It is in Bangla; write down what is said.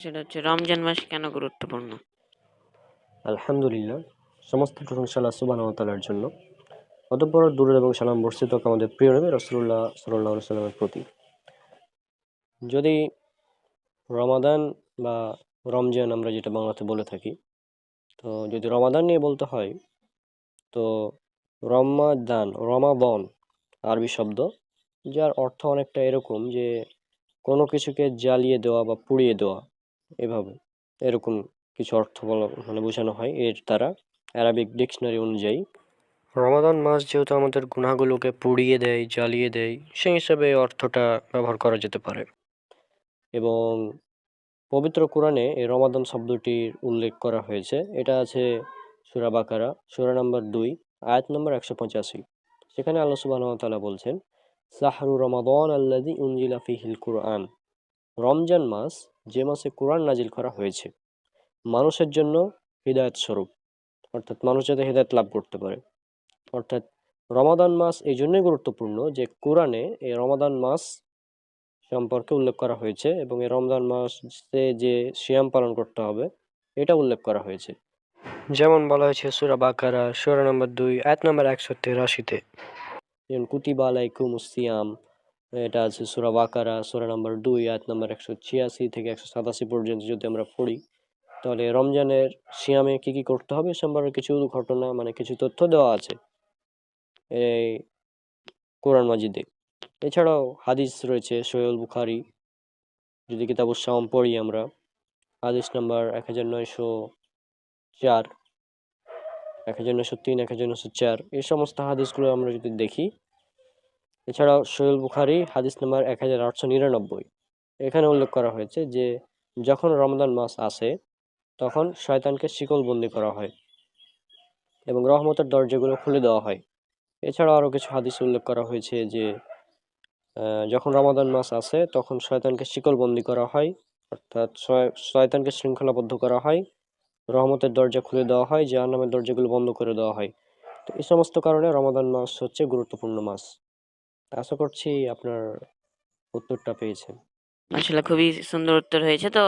সেটা হচ্ছে রমজান মাস কেন গুরুত্বপূর্ণ? আলহামদুলিল্লাহ, সমস্ত প্রশংসা আল্লাহ সুবহানাহু ওয়া তাআলার জন্য। অতঃপর দুরূদ এবং সালাম বর্ষিত হোক আমাদের প্রিয় নবী রাসূলুল্লাহ সাল্লাল্লাহু আলাইহি ওয়াসাল্লামের প্রতি। যদি রমাদান বা রমজান আমরা যেটা বাংলাতে বলে থাকি, তো যদি রমাদান নিয়ে বলতে হয়, তো রমাদান আরবি শব্দ, যার অর্থ অনেকটা এরকম যে কোনো কিছুকে জ্বালিয়ে দেওয়া বা পুড়িয়ে দেওয়া, এভাবে এরকম কিছু অর্থ বলা বোঝানো হয় এর দ্বারা, অ্যারাবিক ডিকশনারি অনুযায়ী। রমাদান মাস যেহেতু আমাদের গুনাহগুলোকে পুড়িয়ে দেয়, জ্বালিয়ে দেয়, সেই হিসাবে এই অর্থটা ব্যবহার করা যেতে পারে। এবং পবিত্র কোরআনে এই রমাদান শব্দটির উল্লেখ করা হয়েছে। এটা আছে সূরা বাকারা, সূরা নম্বর 2, আয়াত নম্বর 185। সেখানে আল্লাহ সুবহানাহু ওয়া তাআলা বলছেন, শাহরু রমাদান আল্লাযী উনজিলা ফীহিল কুরআন। রমজান মাস, যে মাসে কোরআন নাজিল করা হয়েছে মানুষের জন্য হিদায়াত স্বরূপ, অর্থাৎ মানুষ যাতে হিদায়াত লাভ করতে পারে। অর্থাৎ রমাদান মাস এই জন্যই গুরুত্বপূর্ণ যে কোরআনে এই রমাদান মাস সম্পর্কে উল্লেখ করা হয়েছে এবং এই রমজান মাসে যে সিয়াম পালন করতে হবে এটা উল্লেখ করা হয়েছে। যেমন বলা হয়েছে সূরা বাকারা, সূরা নম্বর 2, আয়াত নম্বর 183-তে, যেমন কুতিবা আলাইকুমুস সিয়াম, এটা আছে সূরা বাকারা, সূরা নম্বর 2, আয়াত নম্বর 186 থেকে 187 পর্যন্ত যদি আমরা পড়ি, তাহলে রমজানের সিয়ামে কি কি করতে হবে সম্পর্কে কিছু ঘটনা, কিছু তথ্য দেওয়া আছে এই কোরআন মাজিদে। এছাড়াও হাদিস রয়েছে সহিহ বুখারী, যদি কিতাবুস সাওম পড়ি আমরা, হাদিস নাম্বার 1904, 1903, 1904, এই সমস্ত হাদিসগুলো আমরা যদি দেখি। এছাড়াও সহিহ বুখারী হাদিস নাম্বার 1899, এখানে উল্লেখ করা হয়েছে যে যখন রমজান মাস আসে তখন শয়তানকে শিকলবন্দি করা হয় এবং রহমতের দরজাগুলো খুলে দেওয়া হয়। এছাড়াও আরও কিছু হাদিস উল্লেখ করা হয়েছে যে যখন রমাদান মাস আসে তখন শয়তানকে শিকলবন্দি করা হয়, অর্থাৎ শয়তানকে শৃঙ্খলাবদ্ধ করা হয়, রহমতের দরজা খুলে দেওয়া হয়, জাহান্নামের দরজাগুলো বন্ধ করে দেওয়া হয়। তো এই সমস্ত কারণে রমাদান মাস হচ্ছে গুরুত্বপূর্ণ মাস। আশা করছি আপনার উত্তরটা পেয়েছেন। আসলে খুবই সুন্দর উত্তর হয়েছে। তো